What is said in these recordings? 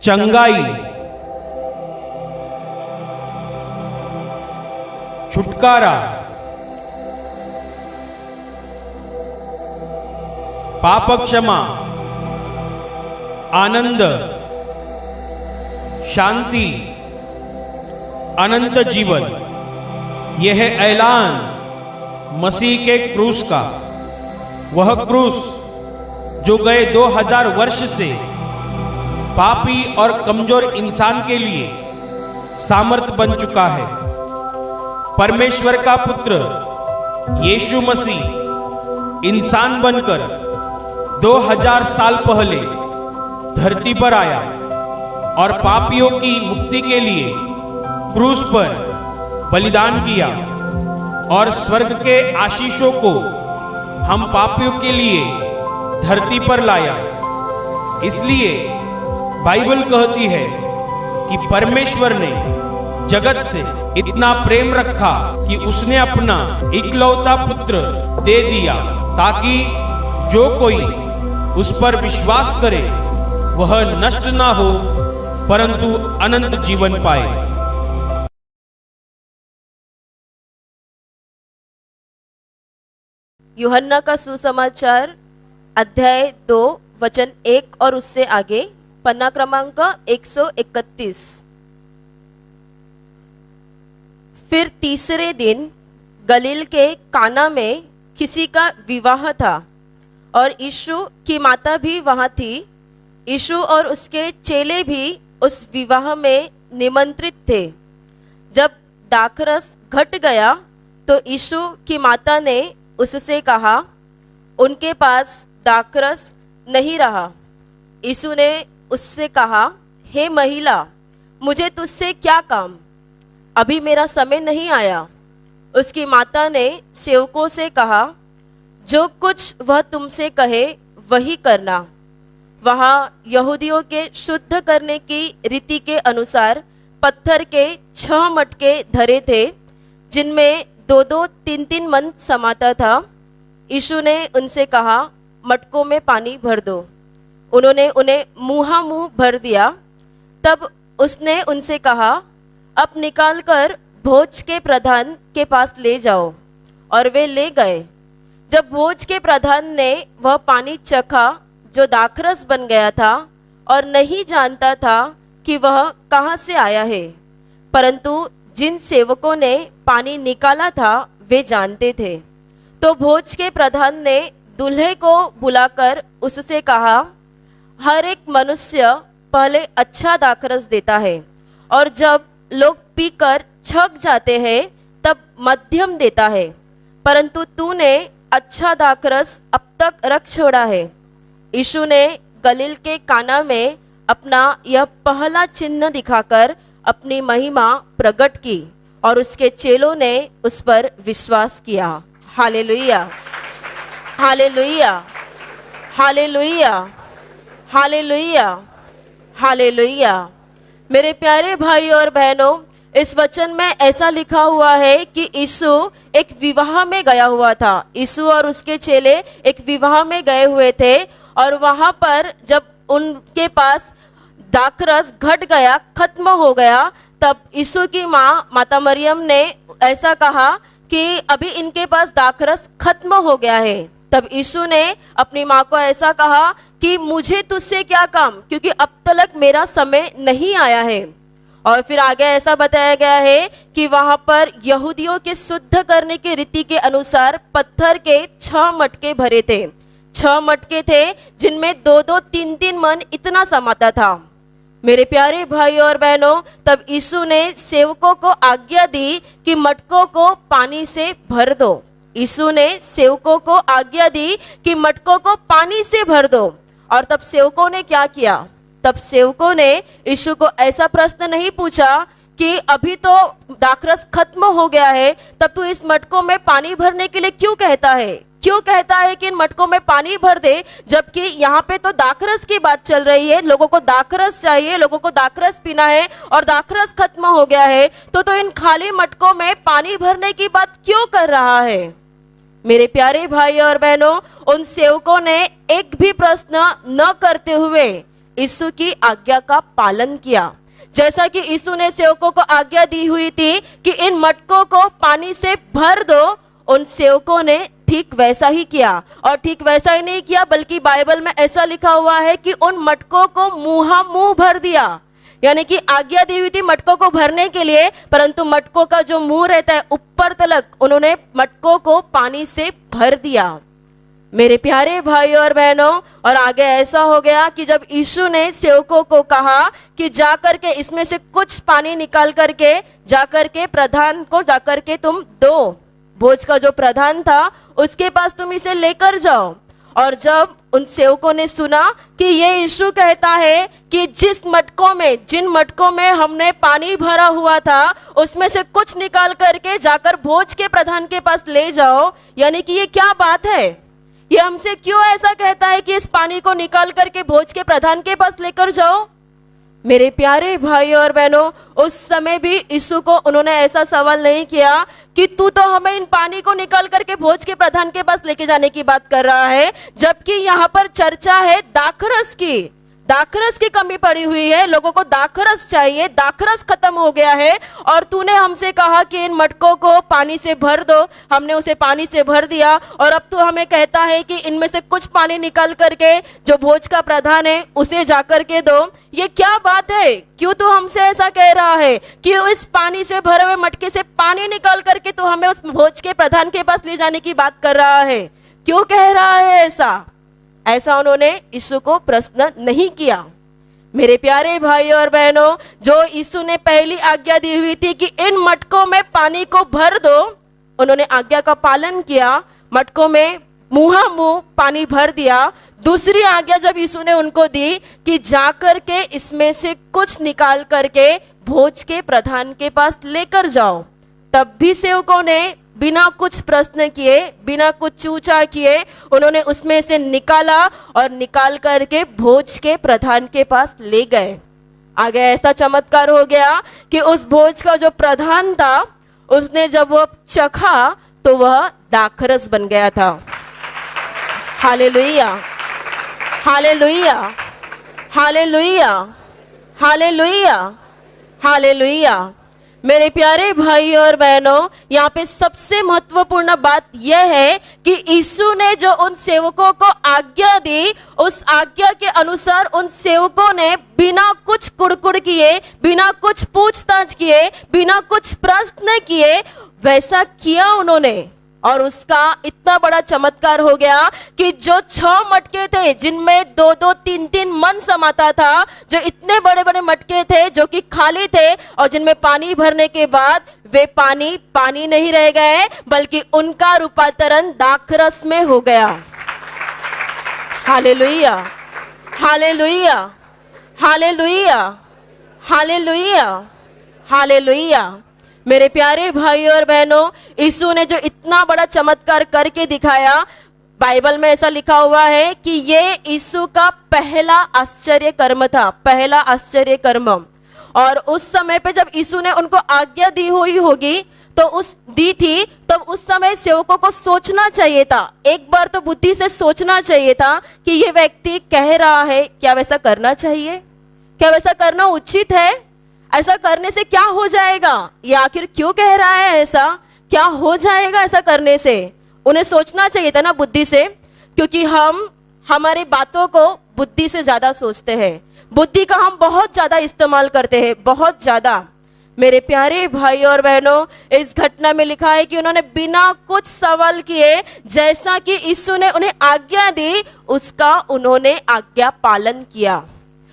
चंगाई, छुटकारा, पाप क्षमा, आनंद, शांति, अनंत जीवन। यह है ऐलान मसीह के क्रूस का, वह क्रूस जो गए 2000 वर्ष से पापी और कमजोर इंसान के लिए सामर्थ बन चुका है। परमेश्वर का पुत्र यीशु मसीह इंसान बनकर 2000 साल पहले धरती पर आया और पापियों की मुक्ति के लिए क्रूस पर बलिदान किया और स्वर्ग के आशीषों को हम पापियों के लिए धरती पर लाया। इसलिए बाइबल कहती है कि परमेश्वर ने जगत से इतना प्रेम रखा कि उसने अपना इकलौता पुत्र दे दिया, ताकि जो कोई उस पर विश्वास करे वह नष्ट ना हो परंतु अनंत जीवन पाए। यूहन्ना का सुसमाचार अध्याय 2 वचन 1 और उससे आगे, पन्ना क्रमांक 131। फिर तीसरे दिन गलील के काना में किसी का विवाह था और यीशु की माता भी वहां थी। यीशु और उसके चेले भी उस विवाह में निमंत्रित थे। जब दाखरस घट गया तो यीशु की माता ने उससे कहा, उनके पास दाखरस नहीं रहा। यीशु ने उससे कहा, हे महिला, मुझे तुझसे क्या काम, अभी मेरा समय नहीं आया। उसकी माता ने सेवकों से कहा, जो कुछ वह तुमसे कहे वही करना। वहाँ यहूदियों के शुद्ध करने की रीति के अनुसार पत्थर के 6 मटके धरे थे, जिनमें 2-2, 3-3 मन समाता था। यीशु ने उनसे कहा, मटकों में पानी भर दो। उन्होंने उन्हें मुँह भर दिया। तब उसने उनसे कहा, अब निकालकर भोज के प्रधान के पास ले जाओ। और वे ले गए। जब भोज के प्रधान ने वह पानी चखा जो दाखरस बन गया था और नहीं जानता था कि वह कहाँ से आया है, परंतु जिन सेवकों ने पानी निकाला था वे जानते थे, तो भोज के प्रधान ने दूल्हे को बुलाकर उससे कहा, हर एक मनुष्य पहले अच्छा दाखरस देता है और जब लोग पीकर छक जाते हैं तब मध्यम देता है, परंतु तूने अच्छा दाखरस अब तक रख छोड़ा है। यीशु ने गलील के काना में अपना यह पहला चिन्ह दिखाकर अपनी महिमा प्रकट की और उसके चेलों ने उस पर विश्वास किया। Hallelujah, hallelujah, hallelujah, hallelujah, hallelujah. मेरे प्यारे भाई और बहनों, इस वचन में ऐसा लिखा हुआ है कि यीशु एक विवाह में गया हुआ था। यीशु और उसके चेले एक विवाह में गए हुए थे और वहां पर जब उनके पास दाखरस घट गया, खत्म हो गया, तब यीशु की माँ माता मरियम ने ऐसा कहा कि अभी इनके पास दाखरस खत्म हो गया है। तब यीशु ने अपनी माँ को ऐसा कहा कि मुझे तुझसे क्या काम, क्योंकि अब तक मेरा समय नहीं आया है। और फिर आगे ऐसा बताया गया है कि वहां पर यहूदियों के शुद्ध करने की रीति के अनुसार पत्थर के 6 मटके भरे थे। 6 मटके थे जिनमें 2-2, 3-3 मन इतना समाता था। मेरे प्यारे भाई और बहनों, तब यीशु ने सेवकों को आज्ञा दी कि मटकों को पानी से भर दो। यीशु ने सेवकों को आज्ञा दी कि मटकों को पानी से भर दो। और तब सेवकों ने क्या किया? तब सेवकों ने यीशु को ऐसा प्रश्न नहीं पूछा कि अभी तो दाखरस खत्म हो गया है, तब तू इस मटकों में पानी भरने के लिए क्यों कहता है? क्यों कहता है कि इन मटकों में पानी भर दे, जबकि यहाँ पे तो दाखरस की बात चल रही है, लोगों को दाखरस चाहिए, लोगों को दाखरस पीना है और दाखरस खत्म हो गया है, तो इन खाली मटकों में पानी भरने की बात क्यों कर रहा है? मेरे प्यारे भाई और बहनों, उन सेवकों ने एक भी प्रश्न न करते हुए यीशु की आज्ञा का पालन किया। जैसा कि यीशु ने सेवकों को आज्ञा दी हुई थी कि इन मटकों को पानी से भर दो, उन सेवकों ने ठीक वैसा ही किया। और ठीक वैसा ही नहीं किया, बल्कि बाइबल में ऐसा लिखा हुआ है कि उन मटकों को मुंह भर दिया। यानी कि आज्ञा दी हुई थी मटकों को भरने के लिए, परंतु मटकों का जो मुंह रहता है ऊपर तलक, उन्होंने मटकों को पानी से भर दिया। मेरे प्यारे भाई और बहनों, और आगे ऐसा हो गया कि जब यीशु ने सेवकों को कहा कि जाकर के इसमें से कुछ पानी निकाल करके जाकर के प्रधान को जाकर के तुम दो, भोज का जो प्रधान था उसके पास तुम इसे लेकर जाओ। और जब उन सेवकों ने सुना कि ये यीशु कहता है कि जिन मटकों में हमने पानी भरा हुआ था उसमें से कुछ निकाल करके जाकर भोज के प्रधान के पास ले जाओ, यानी कि ये क्या बात है, ये हमसे क्यों ऐसा कहता है कि इस पानी को निकाल करके भोज के प्रधान के पास लेकर जाओ। मेरे प्यारे भाई और बहनों, उस समय भी यीशु को उन्होंने ऐसा सवाल नहीं किया कि तू तो हमें इन पानी को निकाल करके भोज के प्रधान के पास लेके जाने की बात कर रहा है, जबकि यहाँ पर चर्चा है दाखरस की। दाखरस की कमी पड़ी हुई है, लोगों को दाखरस चाहिए, दाखरस खत्म हो गया है, और तूने हमसे कहा कि इन मटकों को पानी से भर दो, हमने उसे पानी से भर दिया, और अब तू हमें कहता है कि इनमें से कुछ पानी निकाल करके जो भोज का प्रधान है उसे जाकर के दो। ये क्या बात है, क्यों तू हमसे ऐसा कह रहा है कि इस पानी से भरे हुए मटके से पानी निकाल करके तू हमें उस भोज के प्रधान के पास ले जाने की बात कर रहा है, क्यों कह रहा है ऐसा उन्होंने यीशु को प्रश्न नहीं किया। मेरे प्यारे भाई और बहनों, जो यीशु ने पहली आज्ञा दी हुई थी कि इन मटकों में पानी को भर दो, उन्होंने आज्ञा का पालन किया, मटकों में मुंह पानी भर दिया। दूसरी आज्ञा जब यीशु ने उनको दी कि जाकर के इसमें से कुछ निकाल करके भोज के प्रधान के पास लेकर जाओ, तब भी सेवकों ने बिना कुछ प्रश्न किए, बिना कुछ चूचा किए, उन्होंने उसमें से निकाला और निकाल करके भोज के प्रधान के पास ले गए। आगे ऐसा चमत्कार हो गया कि उस भोज का जो प्रधान था, उसने जब वो चखा तो वह दाखरस बन गया था। Hallelujah, hallelujah, hallelujah, hallelujah, hallelujah. मेरे प्यारे भाई और बहनों, यहाँ पे सबसे महत्वपूर्ण बात यह है कि यीशु ने जो उन सेवकों को आज्ञा दी, उस आज्ञा के अनुसार उन सेवकों ने बिना कुछ कुड़कुड़ किए, बिना कुछ पूछताछ किए, बिना कुछ प्रश्न किए वैसा किया उन्होंने। और उसका इतना बड़ा चमत्कार हो गया कि जो 6 मटके थे जिनमें 2-2, 3-3 मन समाता था, जो इतने बड़े बड़े मटके थे जो कि खाली थे और जिनमें पानी भरने के बाद वे पानी नहीं रह गए, बल्कि उनका रूपांतरण दाखरस में हो गया। Hallelujah, hallelujah, hallelujah, hallelujah, hallelujah. मेरे प्यारे भाई और बहनों, यीशु ने जो इतना बड़ा चमत्कार करके दिखाया, बाइबल में ऐसा लिखा हुआ है कि ये यीशु का पहला आश्चर्य कर्म था, पहला आश्चर्य कर्म। और उस समय पे जब यीशु ने उनको आज्ञा दी हुई होगी तो दी थी, तब उस समय सेवकों को सोचना चाहिए था, एक बार तो बुद्धि से सोचना चाहिए था कि ये व्यक्ति कह रहा है, क्या वैसा करना चाहिए, क्या वैसा करना उचित है, ऐसा करने से क्या हो जाएगा, ये आखिर क्यों कह रहा है, ऐसा क्या हो जाएगा ऐसा करने से। उन्हें सोचना चाहिए था ना बुद्धि से, क्योंकि हम हमारी बातों को बुद्धि से ज्यादा सोचते हैं, बुद्धि का हम बहुत ज्यादा इस्तेमाल करते हैं, बहुत ज्यादा। मेरे प्यारे भाई और बहनों, इस घटना में लिखा है कि उन्होंने बिना कुछ सवाल किए, जैसा कि यीशु ने उन्हें आज्ञा दी, उसका उन्होंने आज्ञा पालन किया।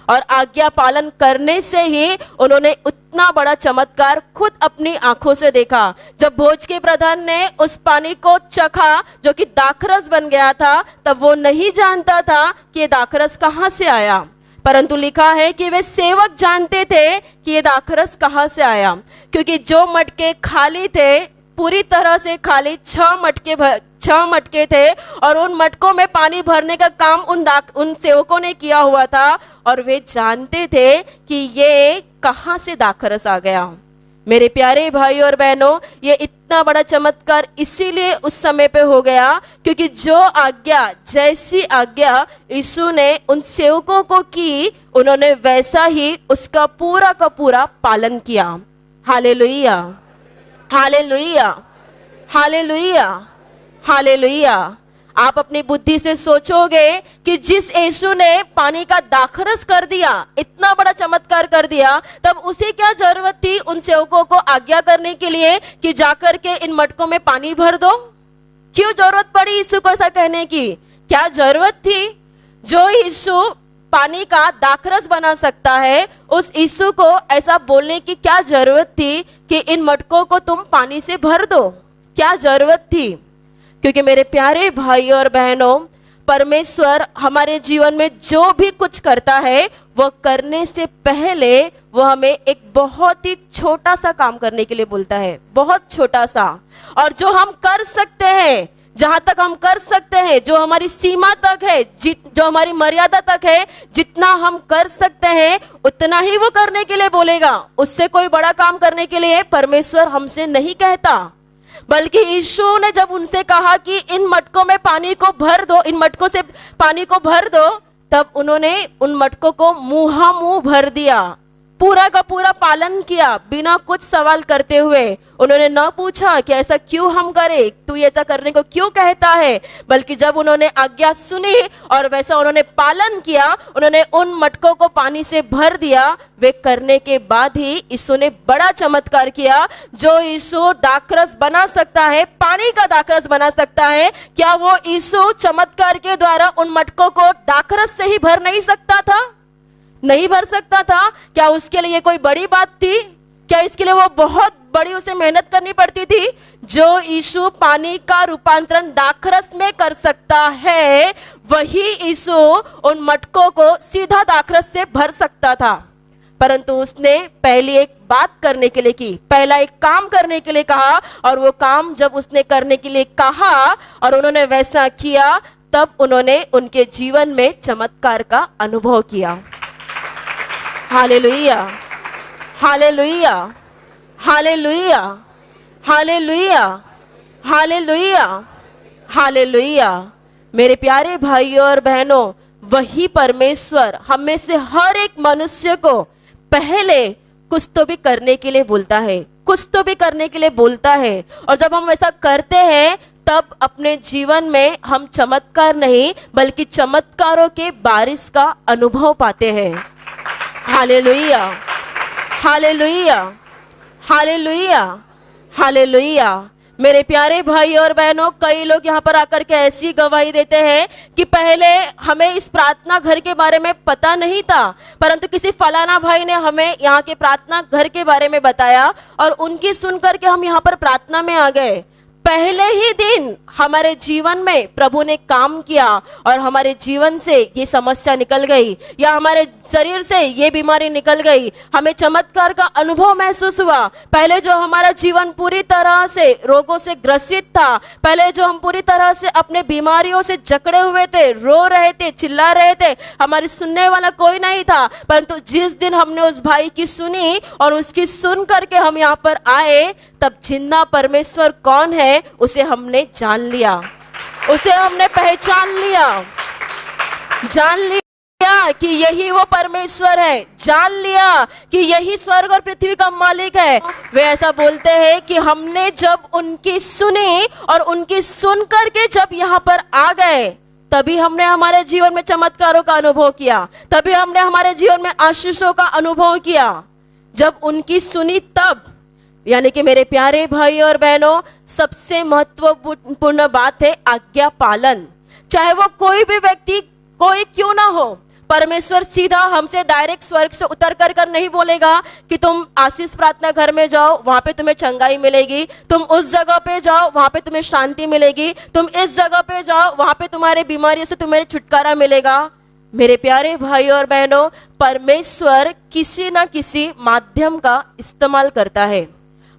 और आज्ञा पालन करने से ही उन्होंने उतना बड़ा चमत्कार खुद अपनी आंखों से देखा। जब भोज के प्रधान ने उस पानी को चखा जो कि दाखरस बन गया था, तब वो नहीं जानता था कि ये दाखरस कहाँ से आया, परंतु लिखा है कि वे सेवक जानते थे कि ये दाखरस कहाँ से आया, क्योंकि जो मटके खाली थे, पूरी तरह से खाली 6 मटके थे, और उन मटकों में पानी भरने का काम उन सेवकों ने किया हुआ था, और वे जानते थे कि ये कहाँ से दाखरस आ गया। मेरे प्यारे भाई और बहनों, ये इतना बड़ा चमत्कार इसीलिए उस समय पे हो गया क्योंकि जो आज्ञा, जैसी आज्ञा यीशु ने उन सेवकों को की, उन्होंने वैसा ही उसका पूरा का पूरा पालन किया। Hallelujah, hallelujah, hallelujah, hallelujah. आप अपनी बुद्धि से सोचोगे कि जिस यीशु ने पानी का दाखरस कर दिया, इतना बड़ा चमत्कार कर दिया, तब उसे क्या जरूरत थी उन सेवकों को आज्ञा करने के लिए कि जाकर के इन मटकों में पानी भर दो? क्यों जरूरत पड़ी यीशु को ऐसा कहने की? क्या जरूरत थी? जो यीशु पानी का दाखरस बना सकता है, उस यीशु को ऐसा बोलने की क्या जरूरत थी कि इन मटकों को तुम पानी से भर दो? क्या जरूरत थी? क्योंकि मेरे प्यारे भाई और बहनों, परमेश्वर हमारे जीवन में जो भी कुछ करता है, वह करने से पहले वह हमें एक बहुत ही छोटा सा काम करने के लिए बोलता है, बहुत छोटा सा। और जो हम कर सकते हैं, जहां तक हम कर सकते हैं, जो हमारी सीमा तक है, जो हमारी मर्यादा तक है, जितना हम कर सकते हैं उतना ही वो करने के लिए बोलेगा। उससे कोई बड़ा काम करने के लिए परमेश्वर हमसे नहीं कहता। बल्कि यीशु ने जब उनसे कहा कि इन मटकों में पानी को भर दो, इन मटकों से पानी को भर दो, तब उन्होंने उन मटकों को मुंह भर दिया, पूरा का पूरा पालन किया, बिना कुछ सवाल करते हुए। उन्होंने न पूछा कि ऐसा क्यों हम करें, तू ऐसा करने को क्यों कहता है, बल्कि जब उन्होंने आज्ञा सुनी और वैसा उन्होंने पालन किया, उन्होंने उन मटकों को पानी से भर दिया। वे करने के बाद ही यीशु ने बड़ा चमत्कार किया। जो यीशु दाखरस बना सकता है, पानी का दाखरस बना सकता है, क्या वो यीशु चमत्कार के द्वारा उन मटकों को दाखरस से ही भर नहीं सकता था? नहीं भर सकता था? क्या उसके लिए कोई बड़ी बात थी? क्या इसके लिए वो बहुत बड़ी उसे मेहनत करनी पड़ती थी? जो यीशु पानी का रूपांतरण दाखरस में कर सकता है, वही यीशु उन मटकों को सीधा दाखरस से भर सकता था। परंतु उसने पहले एक बात करने के लिए की, पहला एक काम करने के लिए कहा, और वो काम जब उसने करने के लिए कहा और उन्होंने वैसा किया, तब उन्होंने उनके जीवन में चमत्कार का अनुभव किया। Hallelujah, hallelujah, hallelujah, hallelujah, hallelujah, hallelujah. मेरे प्यारे भाइयों और बहनों, वही परमेश्वर हम में से हर एक मनुष्य को पहले कुछ तो भी करने के लिए बोलता है, कुछ तो भी करने के लिए बोलता है। और जब हम ऐसा करते हैं, तब अपने जीवन में हम चमत्कार नहीं बल्कि चमत्कारों के बारिश का अनुभव पाते हैं। Hallelujah, hallelujah, hallelujah, hallelujah. मेरे प्यारे भाई और बहनों, कई लोग यहाँ पर आकर के ऐसी गवाही देते हैं कि पहले हमें इस प्रार्थना घर के बारे में पता नहीं था, परंतु किसी फलाना भाई ने हमें यहाँ के प्रार्थना घर के बारे में बताया और उनकी सुनकर के हम यहाँ पर प्रार्थना में आ गए। पहले ही दिन हमारे जीवन में प्रभु ने काम किया और हमारे जीवन से ये समस्या निकल गई, या हमारे शरीर से ये बीमारी निकल गई। हमें चमत्कार का अनुभव महसूस हुआ। पहले जो हमारा जीवन पूरी तरह से रोगों से ग्रसित था, पहले जो हम पूरी तरह से अपने बीमारियों से जकड़े हुए थे, रो रहे थे, चिल्ला रहे थे, हमारी सुनने वाला कोई नहीं था, परंतु जिस दिन हमने उस भाई की सुनी और उसकी सुन करके हम यहाँ पर आए, तब जिंदा परमेश्वर कौन है उसे हमने जान लिया, उसे हमने पहचान लिया, जान लिया कि यही वो परमेश्वर है, जान लिया कि यही स्वर्ग और पृथ्वी का मालिक है। वे ऐसा बोलते हैं कि हमने जब उनकी सुनी और उनकी सुन करके जब यहाँ पर आ गए, तभी हमने हमारे जीवन में चमत्कारों का अनुभव किया, तभी हमने हमारे जीवन में आशीषों का अनुभव किया। जब उनकी सुनी तब, यानी कि मेरे प्यारे भाई और बहनों, सबसे महत्वपूर्ण बात है आज्ञा पालन। चाहे वो कोई भी व्यक्ति कोई क्यों ना हो, परमेश्वर सीधा हमसे डायरेक्ट स्वर्ग से उतर कर नहीं बोलेगा कि तुम आशीष प्रार्थना घर में जाओ, वहां पे तुम्हें चंगाई मिलेगी, तुम उस जगह पे जाओ, वहां पे तुम्हें शांति मिलेगी, तुम इस जगह पे जाओ, वहां पे तुम्हारे बीमारियों से तुम्हें छुटकारा मिलेगा। मेरे प्यारे भाई और बहनों, परमेश्वर किसी न किसी माध्यम का इस्तेमाल करता है,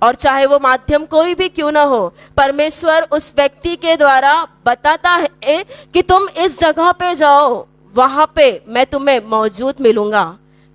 और चाहे वो माध्यम कोई भी क्यों ना हो, परमेश्वर उस व्यक्ति के द्वारा बताता है कि तुम इस जगह पे जाओ, वहां पे मैं तुम्हें मौजूद मिलूंगा।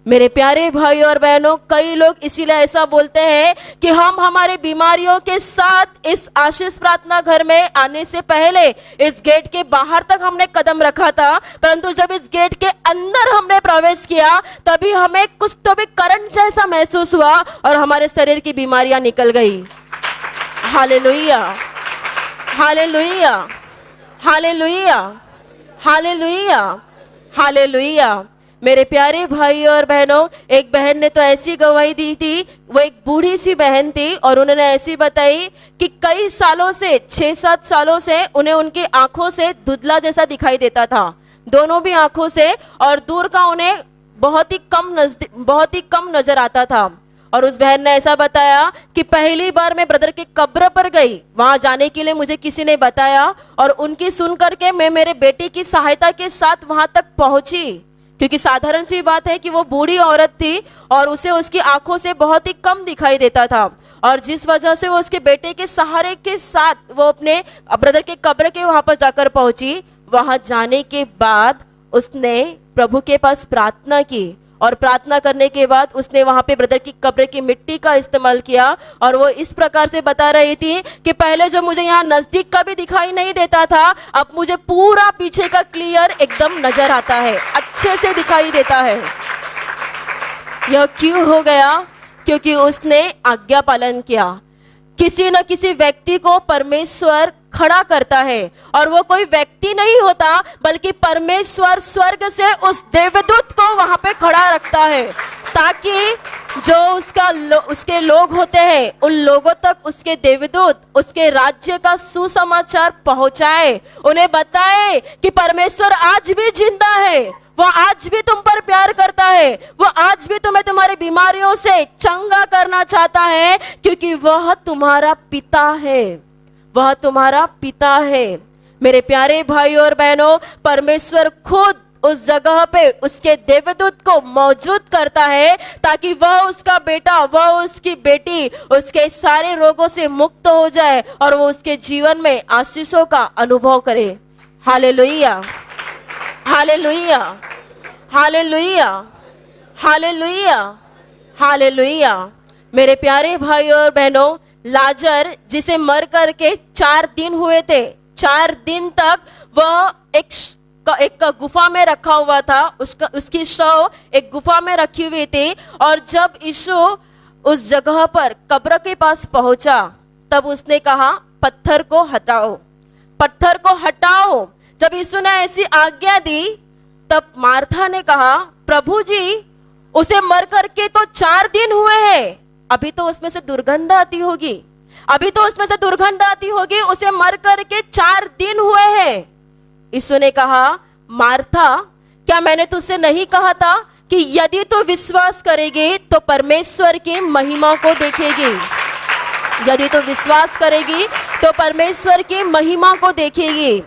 मेरे प्यारे भाई और बहनों, कई लोग इसीलिए ऐसा बोलते हैं कि हम हमारे बीमारियों के साथ इस आशीष प्रार्थना घर में आने से पहले इस गेट के बाहर तक हमने कदम रखा था, परंतु जब इस गेट के अंदर हमने प्रवेश किया तभी हमें कुछ तो भी करंट जैसा महसूस हुआ और हमारे शरीर की बीमारियां निकल गई। Hallelujah, hallelujah, hallelujah, hallelujah, hallelujah. मेरे प्यारे भाई और बहनों, एक बहन ने तो ऐसी गवाही दी थी, वो एक बूढ़ी सी बहन थी और उन्होंने ऐसी बताई कि कई सालों से 6-7 सालों से उन्हें उनकी आंखों से धुंधला जैसा दिखाई देता था, दोनों भी आंखों से, और दूर का उन्हें बहुत ही कम नजर आता था। और उस बहन ने ऐसा बताया कि पहली बार मैं ब्रदर की कब्र पर गई, वहां जाने के लिए मुझे किसी ने बताया और उनकी सुन करके मैं मेरे बेटे की सहायता के साथ वहां तक पहुंची, क्योंकि साधारण सी बात है कि वो बूढ़ी औरत थी और उसे उसकी आंखों से बहुत ही कम दिखाई देता था, और जिस वजह से वो उसके बेटे के सहारे के साथ वो अपने ब्रदर के कब्र के वहां पर जाकर पहुंची। वहां जाने के बाद उसने प्रभु के पास प्रार्थना की और प्रार्थना करने के बाद उसने वहां पे ब्रदर की कब्र की मिट्टी का इस्तेमाल किया और वो इस प्रकार से बता रही थी कि पहले जो मुझे यहाँ नजदीक का भी दिखाई नहीं देता था, अब मुझे पूरा पीछे का क्लियर एकदम नजर आता है, अच्छे से दिखाई देता है। यह क्यों हो गया? क्योंकि उसने आज्ञा पालन किया। किसी न किसी व्यक्ति को परमेश्वर खड़ा करता है, और वो कोई व्यक्ति नहीं होता बल्कि परमेश्वर स्वर्ग से उस देवदूत को वहां पे खड़ा रखता है, ताकि जो उसके लोग होते हैं उन लोगों तक उसके देवदूत उसके राज्य का सुसमाचार पहुंचाए, उन्हें बताए कि परमेश्वर आज भी जिंदा है, वो आज भी तुम पर प्यार करता है, वो आज भी तुम्हें तुम्हारी बीमारियों से चंगा करना चाहता है, क्योंकि वह तुम्हारा पिता है, वह तुम्हारा पिता है। मेरे प्यारे भाई और बहनों, परमेश्वर खुद उस जगह पे उसके देवदूत को मौजूद करता है, ताकि वह उसका बेटा, वह उसकी बेटी उसके सारे रोगों से मुक्त हो जाए और वो उसके जीवन में आशीषों का अनुभव करे। Hallelujah, hallelujah, hallelujah, hallelujah, hallelujah. मेरे प्यारे भाई और बहनों, लाजर जिसे मर करके 4 दिन हुए थे, 4 दिन तक वह एक गुफा में रखा हुआ था, उसकी शव एक गुफा में रखी हुई थी, और जब यीशु उस जगह पर कब्र के पास पहुंचा तब उसने कहा पत्थर को हटाओ, पत्थर को हटाओ। जब यीशु ने ऐसी आज्ञा दी तब मार्था ने कहा प्रभु जी, उसे मर करके तो 4 दिन हुए हैं, अभी तो उसमें से दुर्गंध आती होगी, अभी तो उसमें से दुर्गंध आती होगी, उसे मर करके 4 दिन हुए हैं। यीशु ने कहा मार्था, क्या मैंने तुझसे नहीं कहा था कि यदि तू विश्वास करेगी तो परमेश्वर की महिमा को देखेगी, यदि तू विश्वास करेगी तो परमेश्वर की महिमा को देखेगी।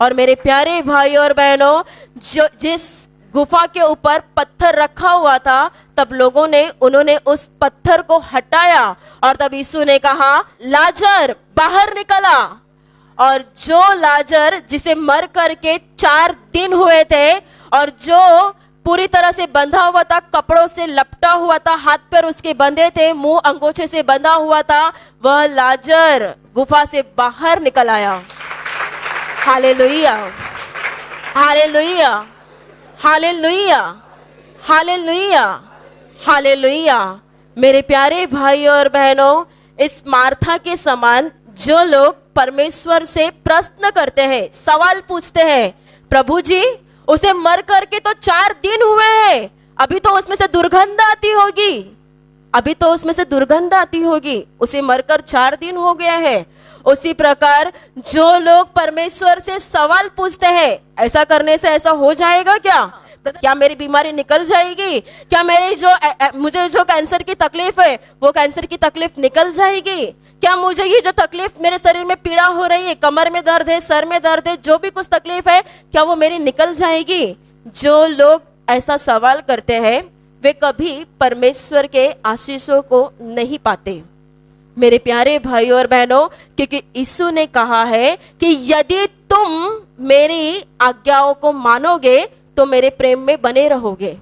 और मेरे प्यारे भाई और बहनों, जिस गुफा के ऊपर पत्थर रखा हुआ था, तब उन्होंने उस पत्थर को हटाया और तब यीशु ने कहा लाजर बाहर निकला। और जो लाजर जिसे मर करके 4 दिन हुए थे और जो पूरी तरह से बंधा हुआ था, कपड़ों से लपटा हुआ था, हाथ पैर उसके बंधे थे, मुंह अंगोछे से बंधा हुआ था, वह लाजर गुफा से बाहर निकल आया। Hallelujah, hallelujah, hallelujah, hallelujah, hallelujah. मेरे प्यारे भाई और बहनों, इस मार्था के समान जो लोग परमेश्वर से प्रश्न करते हैं, सवाल पूछते हैं, प्रभु जी उसे मर करके तो 4 दिन हुए हैं, अभी तो उसमें से दुर्गंध आती होगी, अभी तो उसमें से दुर्गंध आती होगी, उसे मरकर 4 दिन हो गया है। उसी प्रकार जो लोग परमेश्वर से सवाल पूछते हैं, ऐसा करने से ऐसा हो जाएगा क्या मेरी बीमारी निकल जाएगी, क्या मुझे जो कैंसर की तकलीफ है वो कैंसर की तकलीफ निकल जाएगी, क्या मुझे ये जो तकलीफ मेरे शरीर में पीड़ा हो रही है, कमर में दर्द है, सर में दर्द है, जो भी कुछ तकलीफ है, क्या वो मेरी निकल जाएगी। जो लोग ऐसा सवाल करते हैं वे कभी परमेश्वर के आशीषों को नहीं पाते। मेरे प्यारे भाई और बहनों, क्योंकि यीशु ने कहा है कि यदि तुम मेरी आज्ञाओं को मानोगे तो मेरे प्रेम में बने रहोगे।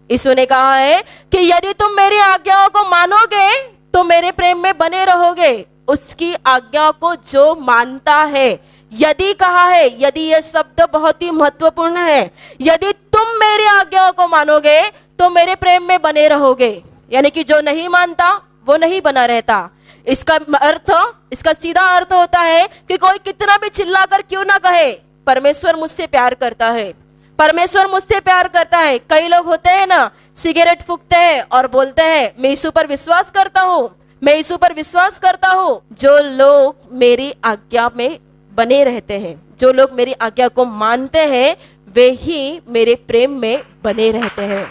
यीशु ने कहा है कि यदि तुम मेरी आज्ञाओं को मानोगे तो मेरे प्रेम में बने रहोगे। उसकी आज्ञा को जो मानता है, यदि कहा है, यदि यह शब्द बहुत ही महत्वपूर्ण है, यदि तुम मेरी आज्ञाओं को मानोगे तो मेरे प्रेम में बने रहोगे। यानी कि जो नहीं मानता वो नहीं बना रहता। इसका सीधा अर्थ होता है कि कोई कितना भी चिल्लाकर क्यों ना कहे, परमेश्वर मुझसे प्यार करता है, परमेश्वर मुझसे प्यार करता है। कई लोग होते हैं ना, सिगरेट फूकते हैं और बोलते हैं मैं यीशु पर विश्वास करता हूँ, मैं यीशु पर विश्वास करता हूँ। जो लोग मेरी आज्ञा में बने रहते हैं, जो लोग मेरी आज्ञा को मानते हैं, वे ही मेरे प्रेम में बने रहते हैं।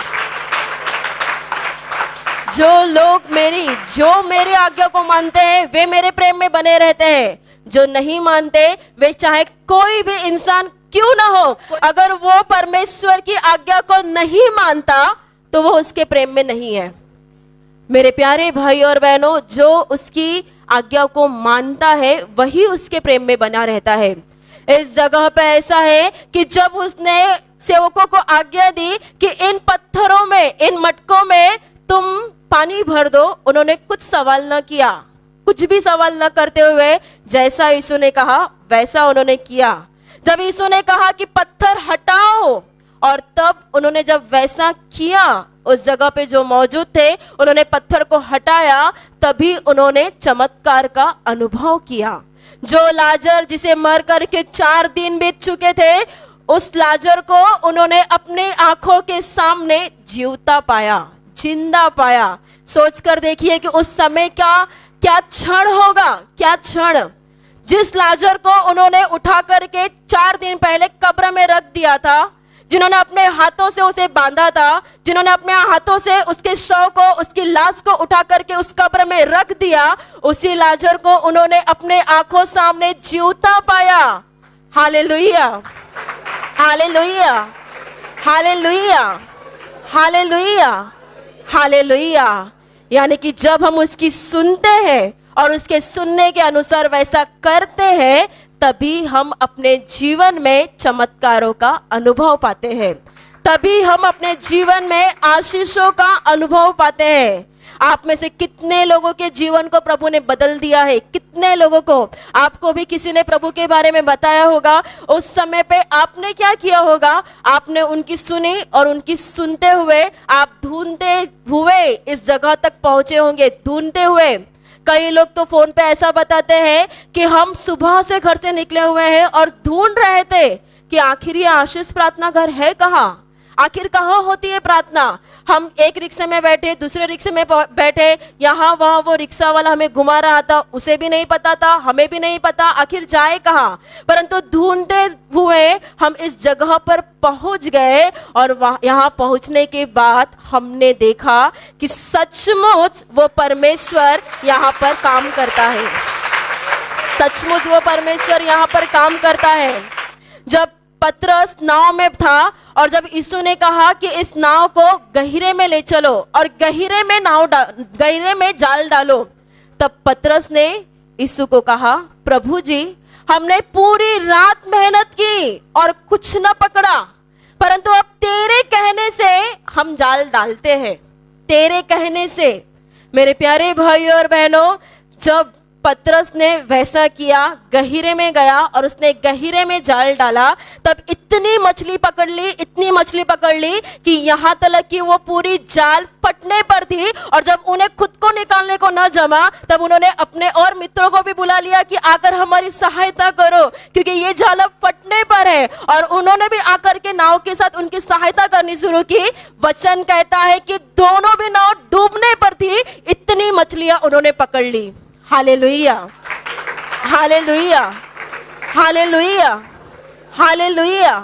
जो मेरी आज्ञा को मानते हैं वे मेरे प्रेम में बने रहते हैं। जो नहीं मानते, वे चाहे कोई भी इंसान क्यों ना हो, अगर वो परमेश्वर की आज्ञा को नहीं मानता तो वो उसके प्रेम में नहीं है। मेरे प्यारे भाई और बहनों, जो उसकी आज्ञा को मानता है वही उसके प्रेम में बना रहता है। इस जगह पे ऐसा है कि जब उसने सेवकों को आज्ञा दी कि इन पत्थरों में, इन मटकों में तुम पानी भर दो, उन्होंने कुछ सवाल न किया, कुछ भी सवाल न करते हुए जैसा यीशु ने कहा वैसा उन्होंने किया। जब यीशु ने कहा कि पत्थर हटाओ, और तब उन्होंने जब वैसा किया, उस जगह पे जो मौजूद थे उन्होंने पत्थर को हटाया, तभी उन्होंने चमत्कार का अनुभव किया। जो लाजर जिसे मर करके 4 दिन बीत चुके थे, उस लाजर को उन्होंने अपने आंखों के सामने जीवता पाया, जिंदा पाया। सोच कर देखिए कि उस समय क्या क्षण होगा, क्या क्षण। जिस लाजर को उन्होंने उठा करके 4 दिन पहले कब्र में रख दिया था, जिन्होंने अपने हाथों से उसे बांधा था, जिन्होंने अपने हाथों से उसके शव को, उसकी लाश को उठा करके उस कब्र में रख दिया, उसी लाजर को उन्होंने अपने आंखों सामने जीवता पाया। Hallelujah, hallelujah, hallelujah, hallelujah, hallelujah. यानी कि जब हम उसकी सुनते हैं और उसके सुनने के अनुसार वैसा करते हैं, तभी हम अपने जीवन में चमत्कारों का अनुभव पाते हैं, तभी हम अपने जीवन में आशीषों का अनुभव पाते हैं। आप में से कितने लोगों के जीवन को प्रभु ने बदल दिया है, कितने लोगों को, आपको भी किसी ने प्रभु के बारे में बताया होगा, उस समय पे आपने क्या किया होगा, आपने उनकी सुनी और उनकी सुनते हुए आप ढूंढते हुए इस जगह तक पहुंचे होंगे, ढूंढते हुए। कई लोग तो फोन पे ऐसा बताते हैं कि हम सुबह से घर से निकले हुए हैं और ढूंढ रहे थे कि आखिर ये आशीष प्रार्थना घर है कहाँ, आखिर कहाँ होती है प्रार्थना। हम एक रिक्शे में बैठे, दूसरे रिक्शे में बैठे, यहाँ वहाँ वो रिक्शा वाला हमें घुमा रहा था, उसे भी नहीं पता था, हमें भी नहीं पता आखिर जाए कहाँ। परंतु ढूंढते हुए हम इस जगह पर पहुंच गए और यहाँ पहुंचने के बाद हमने देखा कि सचमुच वो परमेश्वर यहाँ पर काम करता है, सचमुच वो परमेश्वर यहाँ पर काम करता है। जब पतरस नाव में था और जब यीशु ने कहा कि इस नाव को गहरे में ले चलो और गहरे में जाल डालो, तब पतरस ने यीशु को कहा, प्रभु जी, हमने पूरी रात मेहनत की और कुछ न पकड़ा, परंतु अब तेरे कहने से हम जाल डालते हैं, तेरे कहने से। मेरे प्यारे भाइयों और बहनों, जब पतरस ने वैसा किया, गहरे में गया और उसने गहरे में जाल डाला, तब इतनी मछली पकड़ ली, इतनी मछली पकड़ ली कि यहाँ तक कि वो पूरी जाल फटने पर थी। और जब उन्हें खुद को निकालने को न जमा, तब उन्होंने अपने और मित्रों को भी बुला लिया कि आकर हमारी सहायता करो, क्योंकि ये जाल अब फटने पर है। और उन्होंने भी आकर के नाव के साथ उनकी सहायता करनी शुरू की। वचन कहता है कि दोनों भी नाव डूबने पर थी, इतनी मछलियां उन्होंने पकड़ ली। Hallelujah, hallelujah, hallelujah, hallelujah,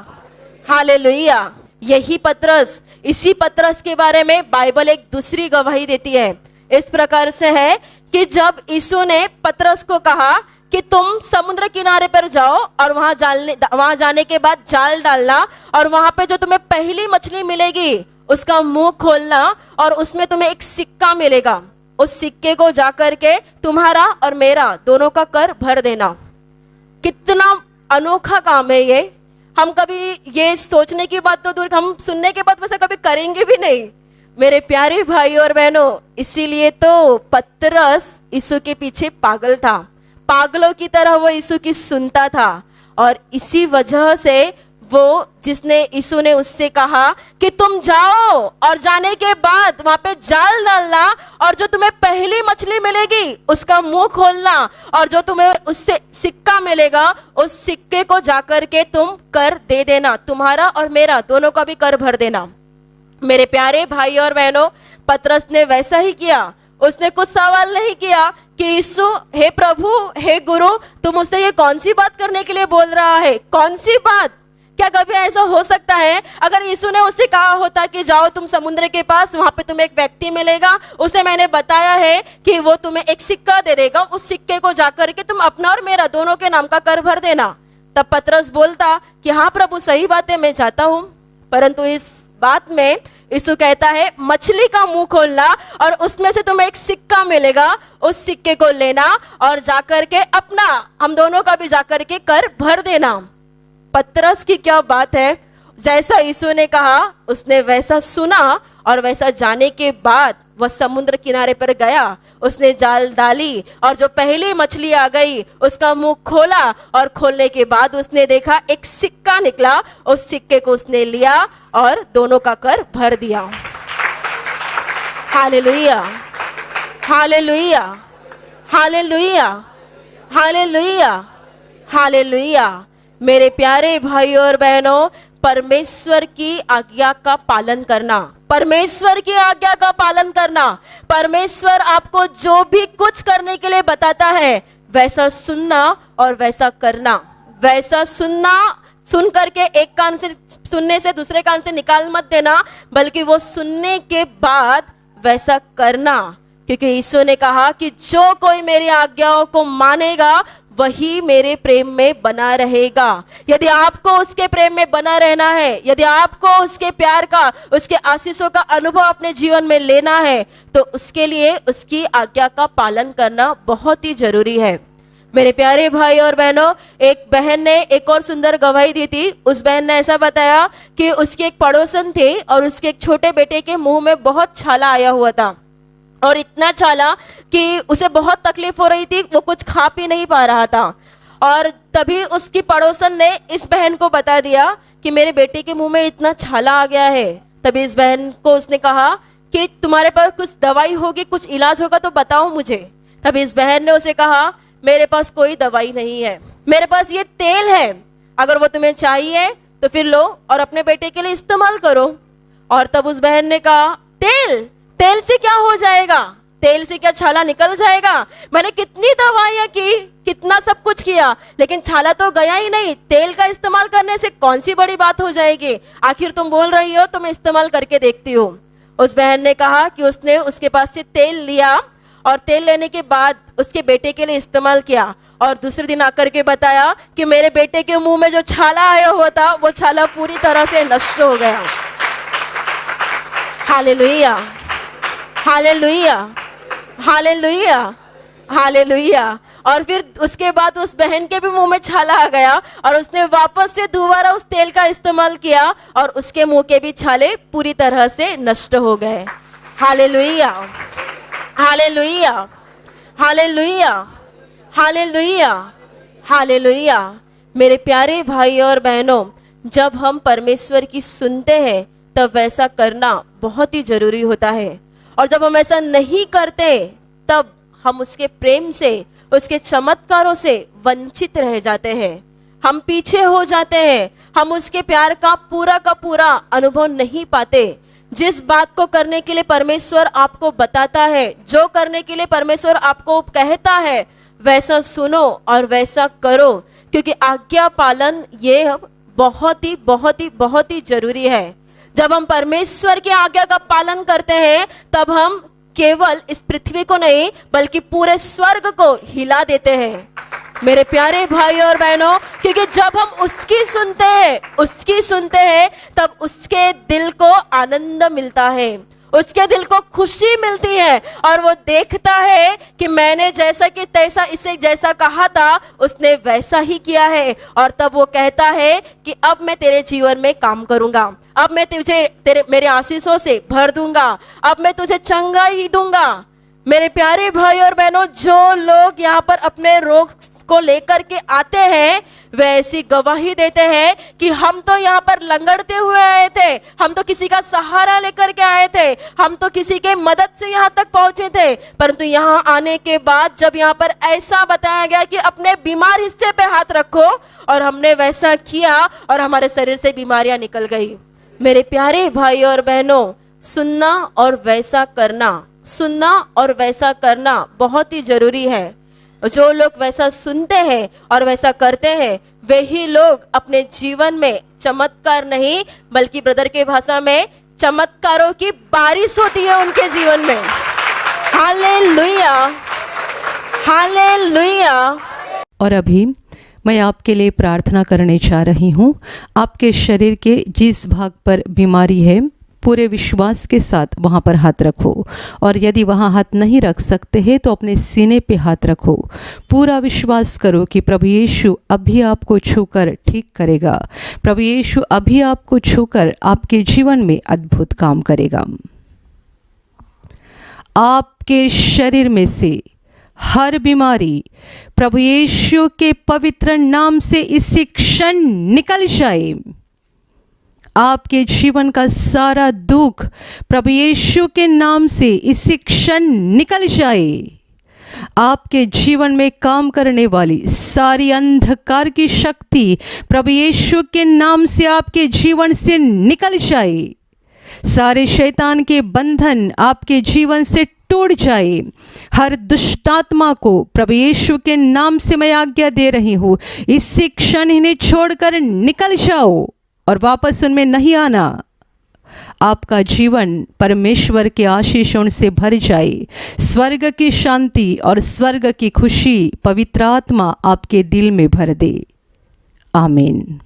hallelujah. यही पतरस, इसी पतरस के बारे में बाइबल एक दूसरी गवाही देती है। इस प्रकार से है कि जब यीशु ने पतरस को कहा कि तुम समुद्र किनारे पर जाओ और वहां जाने के बाद जाल डालना और वहां पे जो तुम्हें पहली मछली मिलेगी उसका मुंह खोलना और उसमें तुम्हें एक सिक्का मिलेगा, उस सिक्के को जाकर के तुम्हारा और मेरा दोनों का कर भर देना। कितना अनोखा काम है ये। हम कभी ये सोचने की बात तो दूर, हम सुनने के बाद वैसे कभी करेंगे भी नहीं, मेरे प्यारे भाई और बहनों, इसीलिए तो पतरस यीशु के पीछे पागल था। पागलों की तरह वो यीशु की सुनता था, और इसी वजह से वो जिसने यीशु ने उससे कहा कि तुम जाओ और जाने के बाद वहां पे जाल डालना, और जो तुम्हें पहली मछली मिलेगी उसका मुंह खोलना, और जो तुम्हें उससे सिक्का मिलेगा उस सिक्के को जाकर के तुम कर दे देना, तुम्हारा और मेरा दोनों का भी कर भर देना। मेरे प्यारे भाई और बहनों, पतरस ने वैसा ही किया। उसने कुछ सवाल नहीं किया कि यीशु, हे प्रभु, हे गुरु, तुम मुझसे ये कौन सी बात करने के लिए बोल रहा है? कौन सी बात? क्या कभी ऐसा हो सकता है अगर यीशु ने उससे कहा होता कि जाओ तुम समुद्र के पास, वहां पे तुम्हें एक व्यक्ति मिलेगा, उसे मैंने बताया है कि वो तुम्हें एक सिक्का दे देगा, उस सिक्के को जाकर के तुम अपना और मेरा दोनों के नाम का कर भर देना। तब पतरस बोलता कि हाँ प्रभु, सही बात है, मैं जाता हूँ। परंतु इस बात में यीशु कहता है, मछली का मुंह खोलना और उसमें से तुम्हें एक सिक्का मिलेगा, उस सिक्के को लेना और जाकर के अपना, हम दोनों का भी जाकर के कर भर देना। पतरस की क्या बात है, जैसा यीशु ने कहा उसने वैसा सुना, और वैसा जाने के बाद वह समुद्र किनारे पर गया, उसने जाल डाली और जो पहली मछली आ गई उसका मुंह खोला, और खोलने के बाद उसने देखा एक सिक्का निकला, उस सिक्के को उसने लिया और दोनों का कर भर दिया। Hallelujah, hallelujah, hallelujah, hallelujah, hallelujah. मेरे प्यारे भाई और बहनों, परमेश्वर की आज्ञा का पालन करना, परमेश्वर की आज्ञा का पालन करना, परमेश्वर आपको जो भी कुछ करने के लिए बताता है वैसा सुनना और वैसा करना। वैसा सुनना, सुन करके एक कान से सुनने से दूसरे कान से निकाल मत देना, बल्कि वो सुनने के बाद वैसा करना, क्योंकि यीशु ने कहा कि जो कोई मेरी आज्ञाओं को मानेगा वही मेरे प्रेम में बना रहेगा। यदि आपको उसके प्रेम में बना रहना है, यदि आपको उसके प्यार का, उसके आशीषों का अनुभव अपने जीवन में लेना है, तो उसके लिए उसकी आज्ञा का पालन करना बहुत ही जरूरी है। मेरे प्यारे भाई और बहनों, एक बहन ने एक और सुंदर गवाही दी थी। उस बहन ने ऐसा बताया कि उसकी एक पड़ोसन थे और उसके एक छोटे बेटे के मुंह में बहुत छाला आया हुआ था, और इतना छाला कि उसे बहुत तकलीफ हो रही थी, वो कुछ खा पी नहीं पा रहा था। और तभी उसकी पड़ोसन ने इस बहन को बता दिया कि मेरे बेटे के मुंह में इतना छाला आ गया है। तभी इस बहन को उसने कहा कि तुम्हारे पास कुछ दवाई होगी, कुछ इलाज होगा तो बताओ मुझे। तभी इस बहन ने उसे कहा, मेरे पास कोई दवाई नहीं है, मेरे पास ये तेल है, अगर वो तुम्हें चाहिए तो फिर लो और अपने बेटे के लिए इस्तेमाल करो। और तब उस बहन ने कहा, तेल? तेल से क्या हो जाएगा? तेल से क्या छाला निकल जाएगा? मैंने कितनी दवाइयां की, कितना सब कुछ किया, लेकिन छाला तो गया ही नहीं। तेल का इस्तेमाल करने से कौन सी बड़ी बात हो जाएगी? आखिर तुम बोल रही हो तो मैं इस्तेमाल करके देखती हूँ। उस बहन ने कहा कि उसने उसके पास से तेल लिया, और तेल लेने के बाद उसके बेटे के लिए इस्तेमाल किया, और दूसरे दिन आकर के बताया कि मेरे बेटे के मुंह में जो छाला आया हुआ था वो छाला पूरी तरह से नष्ट हो गया। Hallelujah, hallelujah, hallelujah, hallelujah. और फिर उसके बाद उस बहन के भी मुंह में छाला आ गया, और उसने वापस से दोबारा उस तेल का इस्तेमाल किया, और उसके मुंह के भी छाले पूरी तरह से नष्ट हो गए। Hallelujah, hallelujah, hallelujah, hallelujah, hallelujah. मेरे प्यारे भाई और बहनों, जब हम परमेश्वर की सुनते हैं तब वैसा करना बहुत ही जरूरी होता है, और जब हम ऐसा नहीं करते तब हम उसके प्रेम से, उसके चमत्कारों से वंचित रह जाते हैं, हम पीछे हो जाते हैं, हम उसके प्यार का पूरा अनुभव नहीं पाते। जिस बात को करने के लिए परमेश्वर आपको बताता है, जो करने के लिए परमेश्वर आपको कहता है, वैसा सुनो और वैसा करो, क्योंकि आज्ञा पालन ये बहुत ही जरूरी है। जब हम परमेश्वर की आज्ञा का पालन करते हैं तब हम केवल इस पृथ्वी को नहीं बल्कि पूरे स्वर्ग को हिला देते हैं, मेरे प्यारे भाई और बहनों। क्योंकि जब हम उसकी सुनते हैं तब उसके दिल को आनंद मिलता है, उसके दिल को खुशी मिलती है और वो देखता है कि मैंने जैसा कि तैसा इसे जैसा कहा था उसने वैसा ही किया है। और तब वो कहता है कि अब मैं तेरे जीवन में काम करूंगा, अब मैं तुझे मेरे आशीषों से भर दूंगा, अब मैं तुझे चंगाई दूंगा। मेरे प्यारे भाई और बहनों, जो लोग यहाँ पर अपने रोग को लेकर के आते हैं वे ऐसी गवाही देते हैं कि हम तो यहाँ पर लंगड़ते हुए आए थे, हम तो किसी का सहारा लेकर के आए थे, हम तो किसी के मदद से यहाँ तक पहुंचे थे, परंतु यहाँ आने के बाद जब यहाँ पर ऐसा बताया गया कि अपने बीमार हिस्से पे हाथ रखो, और हमने वैसा किया और हमारे शरीर से बीमारियां निकल गई। मेरे प्यारे भाई और बहनों, सुनना और वैसा करना, सुनना और वैसा करना बहुत ही जरूरी है। जो लोग वैसा सुनते हैं और वैसा करते हैं वे ही लोग अपने जीवन में चमत्कार नहीं बल्कि ब्रदर के भाषा में चमत्कारों की बारिश होती है उनके जीवन में। Hallelujah, hallelujah. और अभी मैं आपके लिए प्रार्थना करने जा रही हूँ। आपके शरीर के जिस भाग पर बीमारी है पूरे विश्वास के साथ वहाँ पर हाथ रखो, और यदि वहाँ हाथ नहीं रख सकते हैं तो अपने सीने पे हाथ रखो। पूरा विश्वास करो कि प्रभु यीशु अभी आपको छूकर ठीक करेगा, प्रभु यीशु अभी आपको छूकर आपके जीवन में अद्भुत काम करेगा। आपके शरीर में से हर बीमारी प्रभु यीशु के पवित्र नाम से इसी क्षण निकल जाए। आपके जीवन का सारा दुख प्रभु यीशु के नाम से इसी क्षण निकल जाए। आपके जीवन में काम करने वाली सारी अंधकार की शक्ति प्रभु यीशु के नाम से आपके जीवन से निकल जाए। सारे शैतान के बंधन आपके जीवन से टूट जाए। हर दुष्टात्मा को प्रभु यीशु के नाम से मैं आज्ञा दे रही हूँ, इसी क्षण इन्हें छोड़कर निकल जाओ और वापस उनमें नहीं आना। आपका जीवन परमेश्वर के आशीषों से भर जाए। स्वर्ग की शांति और स्वर्ग की खुशी पवित्र आत्मा आपके दिल में भर दे। आमीन।